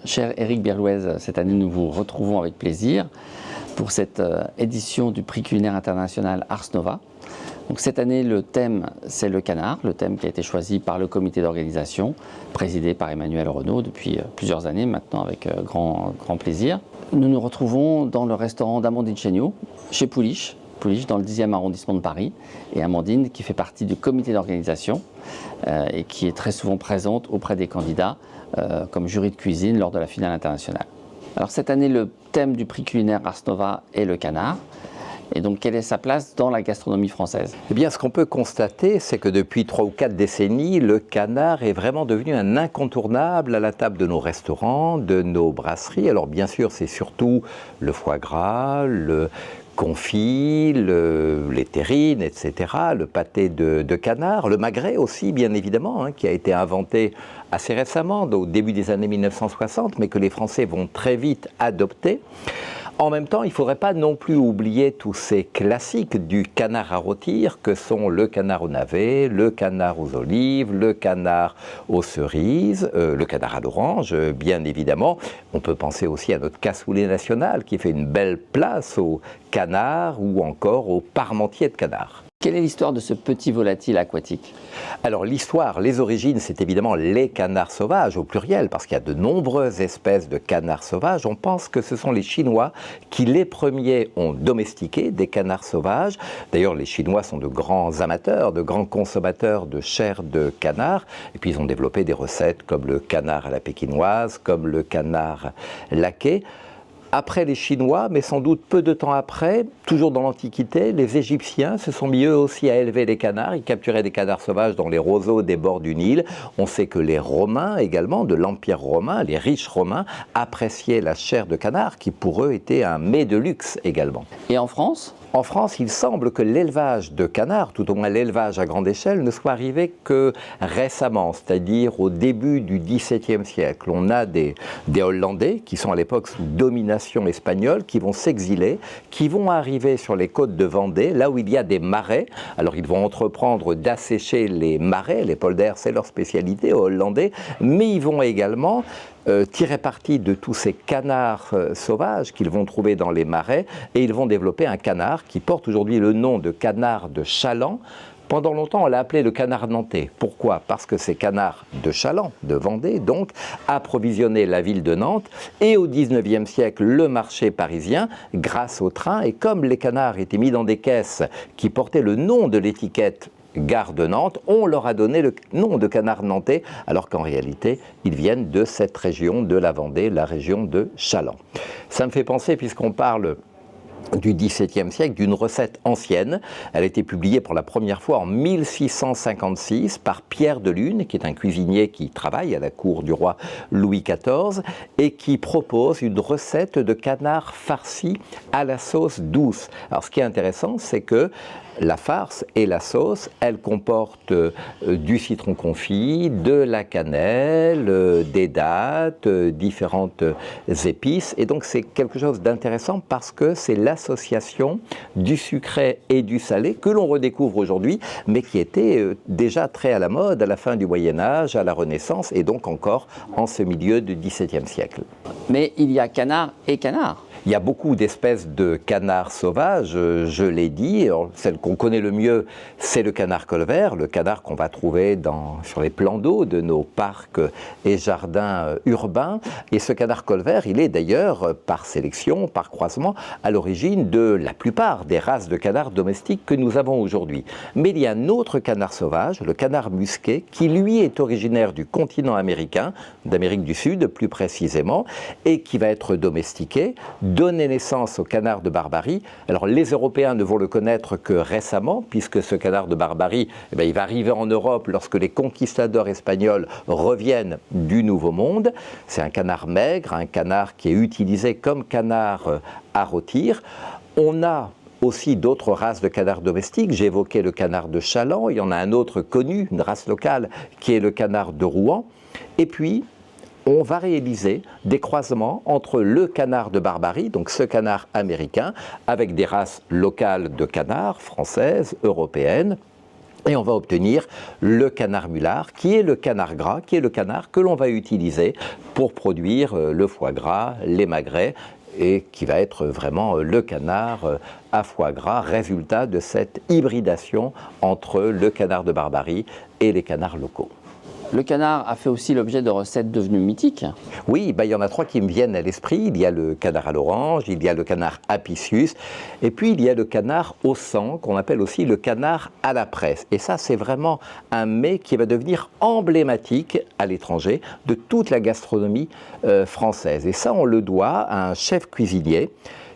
Cher Éric Berlouez, cette année nous vous retrouvons avec plaisir pour cette édition du prix culinaire international Ars Nova. Donc cette année le thème c'est le canard, le thème qui a été choisi par le comité d'organisation, présidé par Emmanuel Renaud depuis plusieurs années maintenant avec grand plaisir. Nous nous retrouvons dans le restaurant d'Amandine Chéniaud, chez Pouliche dans le 10e arrondissement de Paris, et Amandine qui fait partie du comité d'organisation et qui est très souvent présente auprès des candidats comme jury de cuisine lors de la finale internationale. Alors cette année, le thème du prix culinaire Ars Nova est le canard. Et donc, quelle est sa place dans la gastronomie française? Eh bien, ce qu'on peut constater, c'est que depuis 3 ou 4 décennies, le canard est vraiment devenu un incontournable à la table de nos restaurants, de nos brasseries. Alors, bien sûr, c'est surtout le foie gras, le confit, les terrines, etc., le pâté de canard, le magret aussi, bien évidemment, qui a été inventé assez récemment, au début des années 1960, mais que les Français vont très vite adopter. En même temps, il ne faudrait pas non plus oublier tous ces classiques du canard à rôtir que sont le canard au navet, le canard aux olives, le canard aux cerises, le canard à l'orange, bien évidemment. On peut penser aussi à notre cassoulet national qui fait une belle place au canard ou encore au parmentier de canard. Quelle est l'histoire de ce petit volatile aquatique? Alors l'histoire, les origines, c'est évidemment les canards sauvages au pluriel, parce qu'il y a de nombreuses espèces de canards sauvages. On pense que ce sont les Chinois qui les premiers ont domestiqué des canards sauvages. D'ailleurs, les Chinois sont de grands amateurs, de grands consommateurs de chair de canard. Et puis ils ont développé des recettes comme le canard à la pékinoise, comme le canard laqué. Après les Chinois, mais sans doute peu de temps après, toujours dans l'Antiquité, les Égyptiens se sont mis eux aussi à élever les canards. Ils capturaient des canards sauvages dans les roseaux des bords du Nil. On sait que les Romains également, de l'Empire romain, les riches Romains, appréciaient la chair de canard qui pour eux était un mets de luxe également. Et en France ? En France, il semble que l'élevage de canards, tout au moins l'élevage à grande échelle, ne soit arrivé que récemment, c'est-à-dire au début du XVIIe siècle. On a des Hollandais qui sont à l'époque sous domination espagnole, qui vont s'exiler, qui vont arriver sur les côtes de Vendée, là où il y a des marais. Alors ils vont entreprendre d'assécher les marais, les polders, c'est leur spécialité aux Hollandais, mais ils vont également tirer parti de tous ces canards sauvages qu'ils vont trouver dans les marais et ils vont développer un canard qui porte aujourd'hui le nom de canard de Chaland. Pendant longtemps, on l'a appelé le canard nantais. Pourquoi? Parce que ces canards de Chaland, de Vendée, donc, approvisionnaient la ville de Nantes et au XIXe siècle, le marché parisien grâce au train. Et comme les canards étaient mis dans des caisses qui portaient le nom de l'étiquette Gare de Nantes, on leur a donné le nom de canard nantais, alors qu'en réalité, ils viennent de cette région de la Vendée, la région de Chaland. Ça me fait penser, puisqu'on parle du XVIIe siècle, d'une recette ancienne. Elle a été publiée pour la première fois en 1656 par Pierre de Lune, qui est un cuisinier qui travaille à la cour du roi Louis XIV et qui propose une recette de canard farci à la sauce douce. Alors ce qui est intéressant, c'est que la farce et la sauce, elles comportent du citron confit, de la cannelle, des dattes, différentes épices. Et donc c'est quelque chose d'intéressant parce que c'est l'association du sucré et du salé que l'on redécouvre aujourd'hui, mais qui était déjà très à la mode à la fin du Moyen-Âge, à la Renaissance et donc encore en ce milieu du XVIIe siècle. Mais il y a canard et canard. Il y a beaucoup d'espèces de canards sauvages, je l'ai dit. Alors, celle qu'on connaît le mieux, c'est le canard colvert, le canard qu'on va trouver sur les plans d'eau de nos parcs et jardins urbains. Et ce canard colvert, il est d'ailleurs, par sélection, par croisement, à l'origine de la plupart des races de canards domestiques que nous avons aujourd'hui. Mais il y a un autre canard sauvage, le canard musqué, qui lui est originaire du continent américain, d'Amérique du Sud plus précisément, et qui va être domestiqué, donner naissance au canard de Barbarie. Alors les Européens ne vont le connaître que récemment, puisque ce canard de Barbarie, il va arriver en Europe lorsque les conquistadors espagnols reviennent du Nouveau Monde. C'est un canard maigre, un canard qui est utilisé comme canard à rôtir. On a aussi d'autres races de canards domestiques. J'ai évoqué le canard de Chaland, il y en a un autre connu, une race locale, qui est le canard de Rouen. Et puis, on va réaliser des croisements entre le canard de Barbarie, donc ce canard américain, avec des races locales de canards, françaises, européennes, Et on va obtenir le canard mulard, qui est le canard gras, qui est le canard que l'on va utiliser pour produire le foie gras, les magrets, et qui va être vraiment le canard à foie gras, résultat de cette hybridation entre le canard de Barbarie et les canards locaux. Le canard a fait aussi l'objet de recettes devenues mythiques. Oui, il y en a 3 qui me viennent à l'esprit. Il y a le canard à l'orange, il y a le canard apicius, et puis il y a le canard au sang, qu'on appelle aussi le canard à la presse. Et ça, c'est vraiment un mets qui va devenir emblématique à l'étranger de toute la gastronomie française. Et ça, on le doit à un chef cuisinier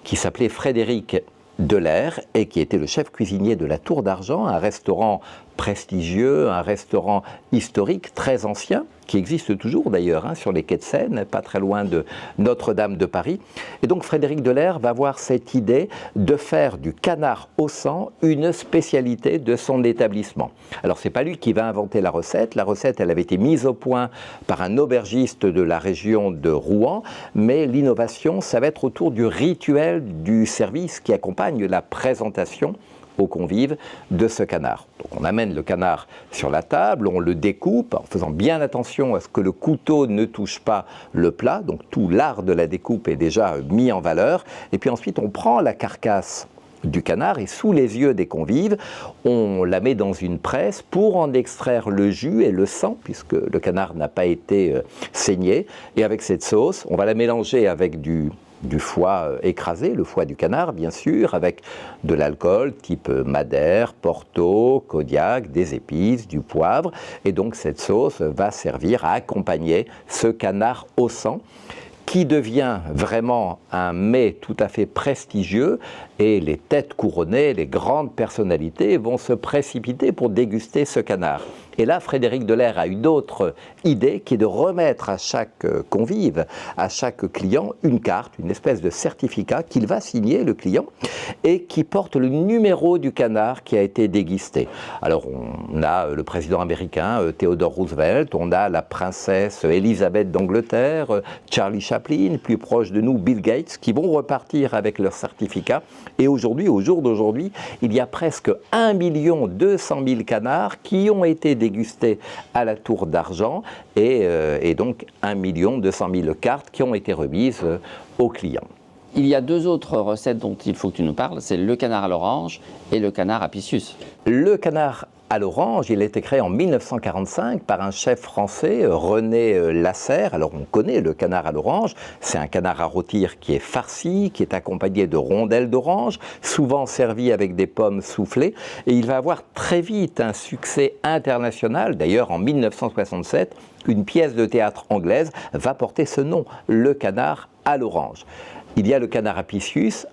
qui s'appelait Frédéric Delair et qui était le chef cuisinier de la Tour d'Argent, un restaurant prestigieux, un restaurant historique très ancien, qui existe toujours d'ailleurs sur les quais de Seine, pas très loin de Notre-Dame de Paris. Et donc Frédéric Delair va avoir cette idée de faire du canard au sang une spécialité de son établissement. Alors c'est pas lui qui va inventer la recette, elle avait été mise au point par un aubergiste de la région de Rouen, mais l'innovation, ça va être autour du rituel du service qui accompagne la présentation aux convives de ce canard. Donc on amène le canard sur la table, on le découpe en faisant bien attention à ce que le couteau ne touche pas le plat, donc tout l'art de la découpe est déjà mis en valeur, et puis ensuite on prend la carcasse du canard et sous les yeux des convives, on la met dans une presse pour en extraire le jus et le sang, puisque le canard n'a pas été saigné, et avec cette sauce, on va la mélanger avec du foie écrasé, le foie du canard bien sûr, avec de l'alcool type Madère, Porto, Cognac, des épices, du poivre, et donc cette sauce va servir à accompagner ce canard au sang qui devient vraiment un mets tout à fait prestigieux, et les têtes couronnées, les grandes personnalités vont se précipiter pour déguster ce canard. Et là, Frédéric Delair a une autre idée qui est de remettre à chaque convive, à chaque client, une carte, une espèce de certificat qu'il va signer, le client, et qui porte le numéro du canard qui a été dégusté. Alors, on a le président américain Theodore Roosevelt, on a la princesse Élisabeth d'Angleterre, Charlie Chaplin, plus proche de nous, Bill Gates, qui vont repartir avec leur certificat. Et aujourd'hui, au jour d'aujourd'hui, il y a presque 1 200 000 canards qui ont été dégustés à la Tour d'Argent et donc 1 200 000 cartes qui ont été remises aux clients. Il y a 2 autres recettes dont il faut que tu nous parles, c'est le canard à l'orange et le canard apicius. Le canard à l'orange, il a été créé en 1945 par un chef français, René Lasserre. Alors on connaît le canard à l'orange, c'est un canard à rôtir qui est farci, qui est accompagné de rondelles d'orange, souvent servi avec des pommes soufflées, et il va avoir très vite un succès international. D'ailleurs en 1967, une pièce de théâtre anglaise va porter ce nom, le canard à l'orange. Il y a le canard apicius,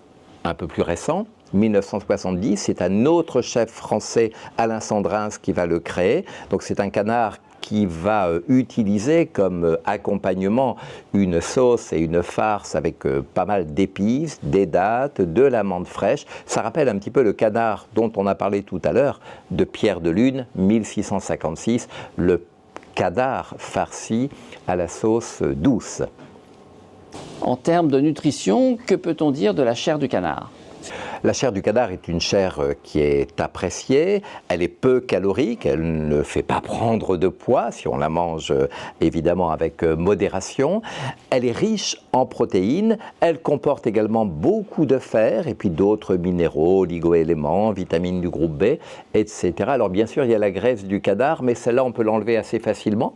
un peu plus récent, 1970, c'est un autre chef français, Alain Sandrins, qui va le créer. Donc c'est un canard qui va utiliser comme accompagnement une sauce et une farce avec pas mal d'épices, des dattes, de l'amande fraîche. Ça rappelle un petit peu le canard dont on a parlé tout à l'heure, de Pierre de Lune, 1656, le canard farci à la sauce douce. En termes de nutrition, que peut-on dire de la chair du canard ? La chair du canard est une chair qui est appréciée, elle est peu calorique, elle ne fait pas prendre de poids si on la mange évidemment avec modération. Elle est riche en protéines, elle comporte également beaucoup de fer et puis d'autres minéraux, oligo-éléments, vitamines du groupe B, etc. Alors bien sûr il y a la graisse du canard, mais celle-là on peut l'enlever assez facilement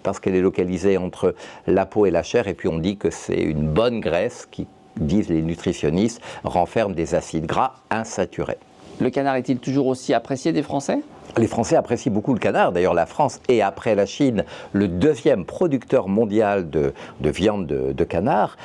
parce qu'elle est localisée entre la peau et la chair, et puis on dit que c'est une bonne graisse qui, disent les nutritionnistes, renferme des acides gras insaturés. Le canard est-il toujours aussi apprécié des Français ? Les Français apprécient beaucoup le canard. D'ailleurs, la France est, après la Chine, le 2e producteur mondial de viande de canard.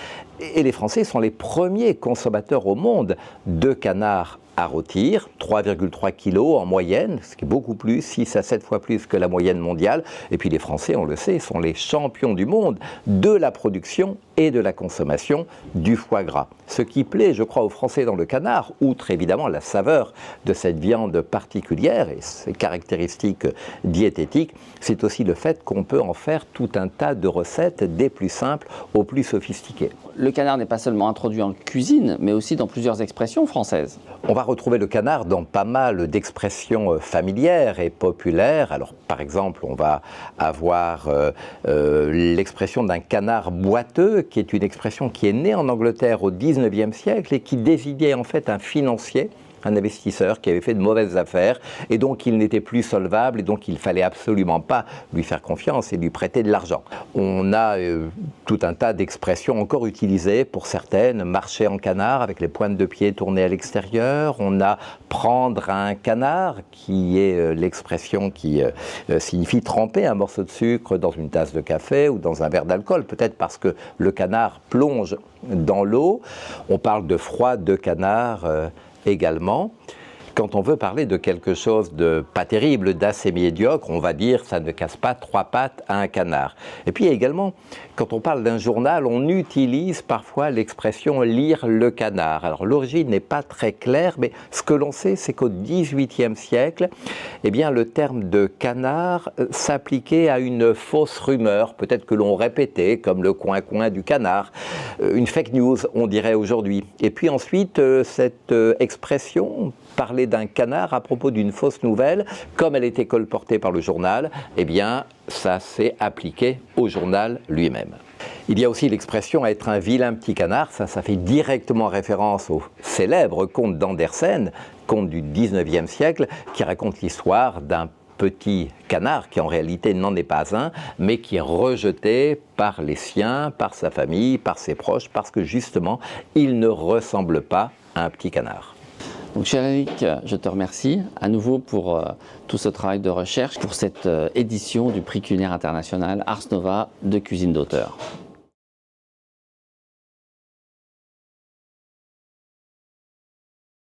Et les Français sont les premiers consommateurs au monde de canard à rôtir, 3,3 kg en moyenne, ce qui est beaucoup plus, 6 à 7 fois plus que la moyenne mondiale. Et puis les Français, on le sait, sont les champions du monde de la production et de la consommation du foie gras. Ce qui plaît, je crois, aux Français dans le canard, outre évidemment la saveur de cette viande particulière et ses caractéristiques diététiques, c'est aussi le fait qu'on peut en faire tout un tas de recettes, des plus simples aux plus sophistiquées. Le canard n'est pas seulement introduit en cuisine, mais aussi dans plusieurs expressions françaises. On va retrouver le canard dans pas mal d'expressions familières et populaires. Alors, par exemple, on va avoir l'expression d'un canard boiteux, qui est une expression qui est née en Angleterre au XIXe siècle et qui désignait en fait un financier, un investisseur qui avait fait de mauvaises affaires et donc il n'était plus solvable et donc il ne fallait absolument pas lui faire confiance et lui prêter de l'argent. On a tout un tas d'expressions encore utilisées pour certaines, marcher en canard avec les pointes de pied tournées à l'extérieur. On a prendre un canard qui est l'expression qui signifie tremper un morceau de sucre dans une tasse de café ou dans un verre d'alcool, peut-être parce que le canard plonge dans l'eau. On parle de froid de canard également. Quand on veut parler de quelque chose de pas terrible, d'assez médiocre, on va dire ça ne casse pas trois pattes à un canard. Et puis également, quand on parle d'un journal, on utilise parfois l'expression lire le canard. Alors l'origine n'est pas très claire, mais ce que l'on sait, c'est qu'au XVIIIe siècle, eh bien, le terme de canard s'appliquait à une fausse rumeur, peut-être que l'on répétait, comme le coin-coin du canard, une fake news, on dirait aujourd'hui. Et puis ensuite, cette expression parler d'un canard à propos d'une fausse nouvelle, comme elle était colportée par le journal, eh bien, ça s'est appliqué au journal lui-même. Il y a aussi l'expression être un vilain petit canard, ça fait directement référence au célèbre conte d'Andersen, conte du XIXe siècle, qui raconte l'histoire d'un petit canard qui en réalité n'en est pas un, mais qui est rejeté par les siens, par sa famille, par ses proches, parce que justement, il ne ressemble pas à un petit canard. Donc, cher Eric, je te remercie à nouveau pour tout ce travail de recherche, pour cette édition du prix culinaire international Ars Nova de cuisine d'auteur.